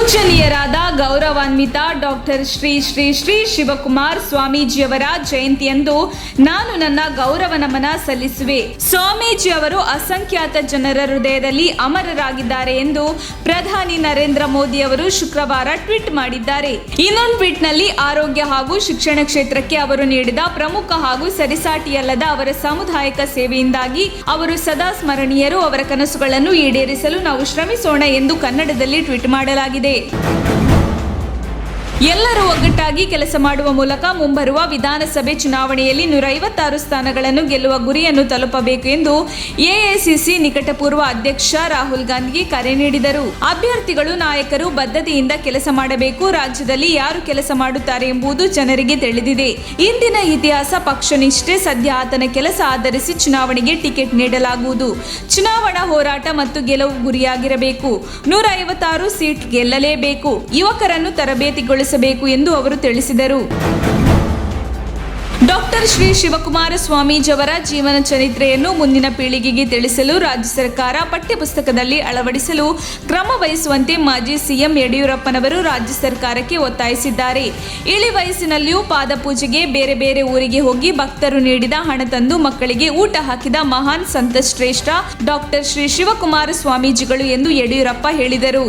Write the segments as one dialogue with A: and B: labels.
A: ಪೂಜನೀಯರಾದ ಗೌರವಾನ್ವಿತ ಡಾಕ್ಟರ್ ಶ್ರೀ ಶ್ರೀ ಶ್ರೀ ಶಿವಕುಮಾರ್ ಸ್ವಾಮೀಜಿಯವರ ಜಯಂತಿಯಂದು ನಾನು ನನ್ನ ಗೌರವ ನಮನ ಸಲ್ಲಿಸುವೆ. ಸ್ವಾಮೀಜಿಯವರು ಅಸಂಖ್ಯಾತ ಜನರ ಹೃದಯದಲ್ಲಿ ಅಮರರಾಗಿದ್ದಾರೆ ಎಂದು ಪ್ರಧಾನಿ ನರೇಂದ್ರ ಮೋದಿ ಅವರು ಶುಕ್ರವಾರ ಟ್ವೀಟ್ ಮಾಡಿದ್ದಾರೆ. ಇನ್ನೊಂದು ಟ್ವೀಟ್ನಲ್ಲಿ ಆರೋಗ್ಯ ಹಾಗೂ ಶಿಕ್ಷಣ ಕ್ಷೇತ್ರಕ್ಕೆ ಅವರು ನೀಡಿದ ಪ್ರಮುಖ ಹಾಗೂ ಸರಿಸಾಟಿಯಲ್ಲದ ಅವರ ಸಾಮುದಾಯಿಕ ಸೇವೆಯಿಂದಾಗಿ ಅವರು ಸದಾ ಸ್ಮರಣೀಯರು. ಅವರ ಕನಸುಗಳನ್ನು ಈಡೇರಿಸಲು ನಾವು ಶ್ರಮಿಸೋಣ ಎಂದು ಕನ್ನಡದಲ್ಲಿ ಟ್ವೀಟ್ ಮಾಡಲಾಗಿದೆ. ಎಲ್ಲರೂ ಒಗ್ಗಟ್ಟಾಗಿ ಕೆಲಸ ಮಾಡುವ ಮೂಲಕ ಮುಂಬರುವ ವಿಧಾನಸಭೆ ಚುನಾವಣೆಯಲ್ಲಿ 156 ಸ್ಥಾನಗಳನ್ನು ಗೆಲ್ಲುವ ಗುರಿಯನ್ನು ತಲುಪಬೇಕು ಎಂದು ಎಐಸಿಸಿ ನಿಕಟಪೂರ್ವ ಅಧ್ಯಕ್ಷ ರಾಹುಲ್ ಗಾಂಧಿಗೆ ಕರೆ ನೀಡಿದರು. ಅಭ್ಯರ್ಥಿಗಳು ನಾಯಕರು ಬದ್ಧತೆಯಿಂದ ಕೆಲಸ ಮಾಡಬೇಕು. ರಾಜ್ಯದಲ್ಲಿ ಯಾರು ಕೆಲಸ ಮಾಡುತ್ತಾರೆ ಎಂಬುದು ಜನರಿಗೆ ತಿಳಿದಿದೆ. ಇಂದಿನ ಇತಿಹಾಸ ಪಕ್ಷನಿಷ್ಠೆ. ಸದ್ಯ ಆತನ ಕೆಲಸ ಆಧರಿಸಿ ಚುನಾವಣೆಗೆ ಟಿಕೆಟ್ ನೀಡಲಾಗುವುದು. ಚುನಾವಣಾ ಹೋರಾಟ ಮತ್ತು ಗೆಲುವು ಗುರಿಯಾಗಿರಬೇಕು. 156 ಸೀಟ್ ಗೆಲ್ಲಲೇಬೇಕು. ಯುವಕರನ್ನು ತರಬೇತಿಗೊಳಿಸಬೇಕು ಎಂದು ಅವರು ತಿಳಿಸಿದರು. ಡಾಕ್ಟರ್ ಶ್ರೀ ಶಿವಕುಮಾರ ಸ್ವಾಮೀಜಿಯವರ ಜೀವನ ಚರಿತ್ರೆಯನ್ನು ಮುಂದಿನ ಪೀಳಿಗೆಗೆ ತಿಳಿಸಲು ರಾಜ್ಯ ಸರ್ಕಾರ ಪಠ್ಯಪುಸ್ತಕದಲ್ಲಿ ಅಳವಡಿಸಲು ಕ್ರಮ ವಹಿಸುವಂತೆ ಮಾಜಿ ಸಿಎಂ ಯಡಿಯೂರಪ್ಪನವರು ರಾಜ್ಯ ಸರ್ಕಾರಕ್ಕೆ ಒತ್ತಾಯಿಸಿದ್ದಾರೆ. ಇಳಿ ವಯಸ್ಸಿನಲ್ಲಿಯೂ ಪಾದಪೂಜೆಗೆ ಬೇರೆ ಬೇರೆ ಊರಿಗೆ ಹೋಗಿ ಭಕ್ತರು ನೀಡಿದ ಹಣ ತಂದು ಮಕ್ಕಳಿಗೆ ಊಟ ಹಾಕಿದ ಮಹಾನ್ ಸಂತ ಶ್ರೇಷ್ಠ ಡಾಕ್ಟರ್ ಶ್ರೀ ಶಿವಕುಮಾರ ಸ್ವಾಮೀಜಿಗಳು ಎಂದು ಯಡಿಯೂರಪ್ಪ ಹೇಳಿದರು.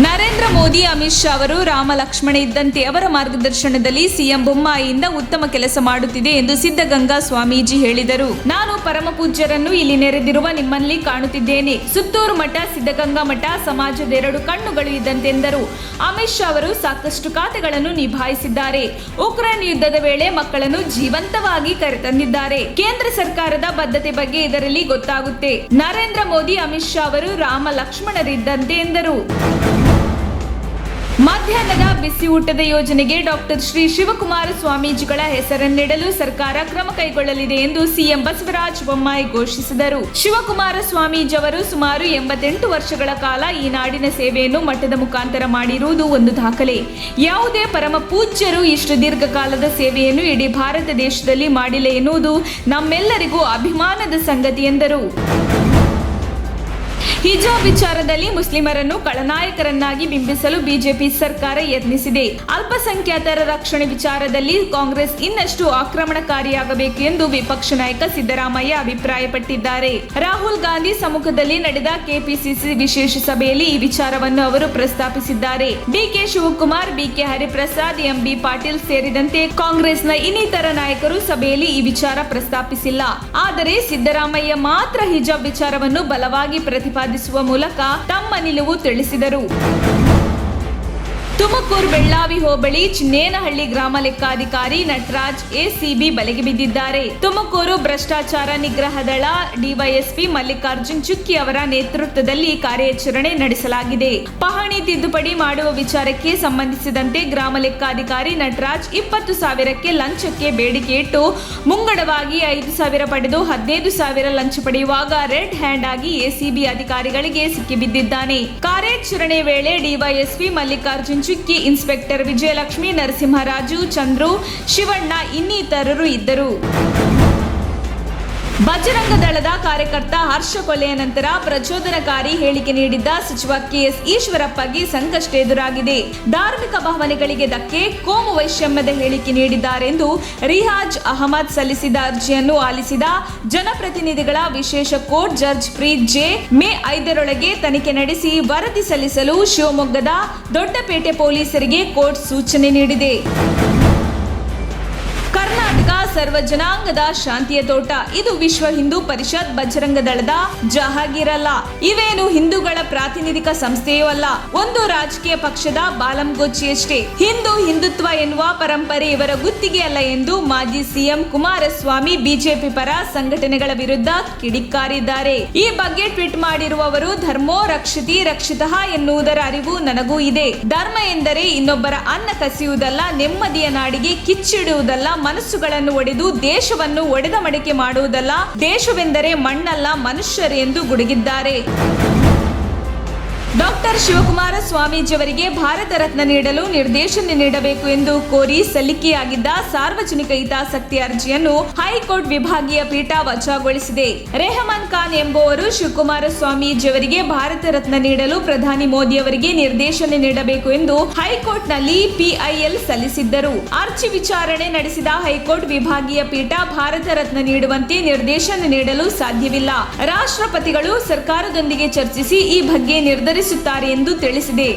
A: ನರೇಂದ್ರ ಮೋದಿ, ಅಮಿತ್ ಶಾ ಅವರು ರಾಮ ಲಕ್ಷ್ಮಣ ಇದ್ದಂತೆ ಅವರ ಮಾರ್ಗದರ್ಶನದಲ್ಲಿ ಸಿಎಂ ಬೊಮ್ಮಾಯಿಯಿಂದ ಉತ್ತಮ ಕೆಲಸ ಮಾಡುತ್ತಿದೆ ಎಂದು ಸಿದ್ಧಗಂಗಾ ಸ್ವಾಮೀಜಿ ಹೇಳಿದರು. ನಾನು ಪರಮ ಪೂಜ್ಯರನ್ನು ಇಲ್ಲಿ ನೆರೆದಿರುವ ನಿಮ್ಮಲ್ಲಿ ಕಾಣುತ್ತಿದ್ದೇನೆ. ಸುತ್ತೂರು ಮಠ, ಸಿದ್ಧಗಂಗಾ ಮಠ ಸಮಾಜದ 2 ಕಣ್ಣುಗಳು ಇದ್ದಂತೆಂದರು. ಅಮಿತ್ ಶಾ ಅವರು ಸಾಕಷ್ಟು ಖಾತೆಗಳನ್ನು ನಿಭಾಯಿಸಿದ್ದಾರೆ. ಉಕ್ರೇನ್ ಯುದ್ಧದ ವೇಳೆ ಮಕ್ಕಳನ್ನು ಜೀವಂತವಾಗಿ ಕರೆತಂದಿದ್ದಾರೆ. ಕೇಂದ್ರ ಸರ್ಕಾರದ ಬದ್ಧತೆ ಬಗ್ಗೆ ಇದರಲ್ಲಿ ಗೊತ್ತಾಗುತ್ತೆ. ನರೇಂದ್ರ ಮೋದಿ, ಅಮಿತ್ ಶಾ ಅವರು ರಾಮ ಲಕ್ಷ್ಮಣರಿದ್ದಂತೆ ಎಂದರು. ಮಧ್ಯಾಹ್ನದ ಬಿಸಿ ಊಟದ ಯೋಜನೆಗೆ ಡಾಕ್ಟರ್ ಶ್ರೀ ಶಿವಕುಮಾರ ಸ್ವಾಮೀಜಿಗಳ ಹೆಸರನ್ನಿಡಲು ಸರ್ಕಾರ ಕ್ರಮ ಕೈಗೊಳ್ಳಲಿದೆ ಎಂದು ಸಿಎಂ ಬಸವರಾಜ ಬೊಮ್ಮಾಯಿ ಘೋಷಿಸಿದರು. ಶಿವಕುಮಾರ ಸ್ವಾಮೀಜಿಯವರು ಸುಮಾರು 88 ವರ್ಷಗಳ ಕಾಲ ಈ ನಾಡಿನ ಸೇವೆಯನ್ನು ಮಠದ ಮುಖಾಂತರ ಮಾಡಿರುವುದು ಒಂದು ದಾಖಲೆ. ಯಾವುದೇ ಪರಮ ಪೂಜ್ಯರು ಇಷ್ಟು ದೀರ್ಘಕಾಲದ ಸೇವೆಯನ್ನು ಇಡೀ ಭಾರತ ದೇಶದಲ್ಲಿ ಮಾಡಿಲ್ಲ ಎನ್ನುವುದು ನಮ್ಮೆಲ್ಲರಿಗೂ ಅಭಿಮಾನದ ಸಂಗತಿ ಎಂದರು. ಹಿಜಾಬ್ ವಿಚಾರದಲ್ಲಿ ಮುಸ್ಲಿಮರನ್ನು ಖಳನಾಯಕರನ್ನಾಗಿ ಬಿಂಬಿಸಲು ಬಿಜೆಪಿ ಸರ್ಕಾರ ಯತ್ನಿಸಿದೆ. ಅಲ್ಪಸಂಖ್ಯಾತರ ರಕ್ಷಣೆ ವಿಚಾರದಲ್ಲಿ ಕಾಂಗ್ರೆಸ್ ಇನ್ನಷ್ಟು ಆಕ್ರಮಣಕಾರಿಯಾಗಬೇಕು ಎಂದು ವಿಪಕ್ಷ ನಾಯಕ ಸಿದ್ದರಾಮಯ್ಯ ಅಭಿಪ್ರಾಯಪಟ್ಟಿದ್ದಾರೆ. ರಾಹುಲ್ ಗಾಂಧಿ ಸಮ್ಮುಖದಲ್ಲಿ ನಡೆದ ಕೆಪಿಸಿಸಿ ವಿಶೇಷ ಸಭೆಯಲ್ಲಿ ಈ ವಿಚಾರವನ್ನು ಅವರು ಪ್ರಸ್ತಾಪಿಸಿದ್ದಾರೆ. DK Shivakumar, BK Hariprasad, MB Patil ಸೇರಿದಂತೆ ಕಾಂಗ್ರೆಸ್ನ ಇನ್ನಿತರ ನಾಯಕರು ಸಭೆಯಲ್ಲಿ ಈ ವಿಚಾರ ಪ್ರಸ್ತಾಪಿಸಿಲ್ಲ. ಆದರೆ ಸಿದ್ದರಾಮಯ್ಯ ಮಾತ್ರ ಹಿಜಾಬ್ ವಿಚಾರವನ್ನು ಬಲವಾಗಿ ಪ್ರತಿಪಾದಿಸುವ ಮೂಲಕ ತಮ್ಮ ನಿಲುವು ತಿಳಿಸಿದರು. ತುಮಕೂರು ಬೆಳ್ಳಾವಿ ಹೋಬಳಿ ಚಿನ್ನೇನಹಳ್ಳಿ ಗ್ರಾಮ ಲೆಕ್ಕಾಧಿಕಾರಿ ನಟರಾಜ್ ಎಸಿಬಿ ಬಲೆಗೆ ಬಿದ್ದಿದ್ದಾರೆ. ತುಮಕೂರು ಭ್ರಷ್ಟಾಚಾರ ನಿಗ್ರಹ ದಳ ಡಿವೈಎಸ್ಪಿ ಮಲ್ಲಿಕಾರ್ಜುನ್ ಚುಕ್ಕಿ ಅವರ ನೇತೃತ್ವದಲ್ಲಿ ಕಾರ್ಯಾಚರಣೆ ನಡೆಸಲಾಗಿದೆ. ಪಹಣಿ ತಿದ್ದುಪಡಿ ಮಾಡುವ ವಿಚಾರಕ್ಕೆ ಸಂಬಂಧಿಸಿದಂತೆ ಗ್ರಾಮ ಲೆಕ್ಕಾಧಿಕಾರಿ ನಟರಾಜ್ 20,000ಕ್ಕೆ ಲಂಚಕ್ಕೆ ಬೇಡಿಕೆ ಇಟ್ಟು ಮುಂಗಡವಾಗಿ 5,000 ಪಡೆದು 15,000 ಲಂಚ ಪಡೆಯುವಾಗ ರೆಡ್ ಹ್ಯಾಂಡ್ ಆಗಿ ಎಸಿಬಿ ಅಧಿಕಾರಿಗಳಿಗೆ ಸಿಕ್ಕಿಬಿದ್ದಿದ್ದಾನೆ. ಕಾರ್ಯಾಚರಣೆ ವೇಳೆ ಡಿವೈಎಸ್ಪಿ ಮಲ್ಲಿಕಾರ್ಜುನ್ ಚುಕ್ಕಿ, ಇನ್ಸ್ಪೆಕ್ಟರ್ ವಿಜಯಲಕ್ಷ್ಮಿ, ನರಸಿಂಹರಾಜು, ಚಂದ್ರು, ಶಿವಣ್ಣ ಇನ್ನಿತರರು ಇದ್ದರು. ಬಜರಂಗ ದಳದ ಕಾರ್ಯಕರ್ತ ಹರ್ಷ ಕೊಲೆಯ ನಂತರ ಪ್ರಚೋದನಕಾರಿ ಹೇಳಿಕೆ ನೀಡಿದ್ದ ಸಚಿವ ಕೆಎಸ್ ಈಶ್ವರಪ್ಪಗೆ ಸಂಕಷ್ಟ ಎದುರಾಗಿದೆ. ಧಾರ್ಮಿಕ ಭಾವನೆಗಳಿಗೆ ಧಕ್ಕೆ, ಕೋಮು ವೈಷಮ್ಯದ ಹೇಳಿಕೆ ನೀಡಿದ್ದಾರೆಂದು ರಿಯಾಜ್ ಅಹಮದ್ ಸಲ್ಲಿಸಿದ ಅರ್ಜಿಯನ್ನು ಆಲಿಸಿದ ಜನಪ್ರತಿನಿಧಿಗಳ ವಿಶೇಷ court judge Preeth J May 5ರೊಳಗೆ ತನಿಖೆ ನಡೆಸಿ ವರದಿ ಸಲ್ಲಿಸಲು ಶಿವಮೊಗ್ಗದ ದೊಡ್ಡಪೇಟೆ ಪೊಲೀಸರಿಗೆ ಕೋರ್ಟ್ ಸೂಚನೆ ನೀಡಿದೆ. ಕರ್ನಾಟಕ ಸರ್ವ ಜನಾಂಗದ ಶಾಂತಿಯ ತೋಟ. ಇದು ವಿಶ್ವ ಹಿಂದೂ ಪರಿಷತ್ ಬಜರಂಗ ದಳದ ಜಹಾಗೀರಲ್ಲ. ಇವೇನು ಹಿಂದೂಗಳ ಪ್ರಾತಿನಿಧಿಕ ಸಂಸ್ಥೆಯೂ ಅಲ್ಲ. ಒಂದು ರಾಜಕೀಯ ಪಕ್ಷದ ಬಾಲಂಗೊಚ್ಚಿಯಷ್ಟೇ. ಹಿಂದುತ್ವ ಎನ್ನುವ ಪರಂಪರೆ ಇವರ ಗುತ್ತಿಗೆ ಅಲ್ಲ ಎಂದು ಮಾಜಿ ಸಿಎಂ ಕುಮಾರಸ್ವಾಮಿ ಬಿಜೆಪಿ ಪರ ಸಂಘಟನೆಗಳ ವಿರುದ್ಧ ಕಿಡಿಕಾರಿದ್ದಾರೆ. ಈ ಬಗ್ಗೆ ಟ್ವೀಟ್ ಮಾಡಿರುವವರು, ಧರ್ಮೋ ರಕ್ಷತಿ ರಕ್ಷಿತಃ ಎನ್ನುವುದರ ಅರಿವು ನನಗೂ ಇದೆ. ಧರ್ಮ ಎಂದರೆ ಇನ್ನೊಬ್ಬರ ಅನ್ನ ಕಸಿಯುವುದಲ್ಲ, ನೆಮ್ಮದಿಯ ನಾಡಿಗೆ ಕಿಚ್ಚಿಡುವುದಲ್ಲ, ಮನಸ್ಸುಗಳನ್ನು ಒಡೆದು ದೇಶವನ್ನು ಒಡೆದ ಮಡಿಕೆ ಮಾಡುವುದಲ್ಲ. ದೇಶವೆಂದರೆ ಮಣ್ಣಲ್ಲ, ಮನುಷ್ಯರು ಎಂದು ಗುಡುಗಿದ್ದಾರೆ. ಡಾಕ್ಟರ್ ಶಿವಕುಮಾರ ಸ್ವಾಮೀಜಿಯವರಿಗೆ ಭಾರತ ರತ್ನ ನೀಡಲು ನಿರ್ದೇಶನ ನೀಡಬೇಕು ಎಂದು ಕೋರಿ ಸಲ್ಲಿಕೆಯಾಗಿದ್ದ ಸಾರ್ವಜನಿಕ ಹಿತಾಸಕ್ತಿ ಅರ್ಜಿಯನ್ನು ಹೈಕೋರ್ಟ್ ವಿಭಾಗೀಯ ಪೀಠ ವಜಾಗೊಳಿಸಿದೆ. ರೆಹಮಾನ್ ಖಾನ್ ಎಂಬುವರು ಶಿವಕುಮಾರ ಸ್ವಾಮೀಜಿಯವರಿಗೆ ಭಾರತ ರತ್ನ ನೀಡಲು ಪ್ರಧಾನಿ ಮೋದಿ ಅವರಿಗೆ ನಿರ್ದೇಶನ ನೀಡಬೇಕು ಎಂದು ಹೈಕೋರ್ಟ್ನಲ್ಲಿ ಪಿಐಎಲ್ ಸಲ್ಲಿಸಿದ್ದರು. ಅರ್ಜಿ ವಿಚಾರಣೆ ನಡೆಸಿದ ಹೈಕೋರ್ಟ್ ವಿಭಾಗೀಯ ಪೀಠ ಭಾರತ ರತ್ನ ನೀಡುವಂತೆ ನಿರ್ದೇಶನ ನೀಡಲು ಸಾಧ್ಯವಿಲ್ಲ. ರಾಷ್ಟ್ರಪತಿಗಳು ಸರ್ಕಾರದೊಂದಿಗೆ ಚರ್ಚಿಸಿ ಈ ಬಗ್ಗೆ ನಿರ್ಧರಿಸುತ್ತಾರೆ ಎಂದು ತಿಳಿಸಿದೆ.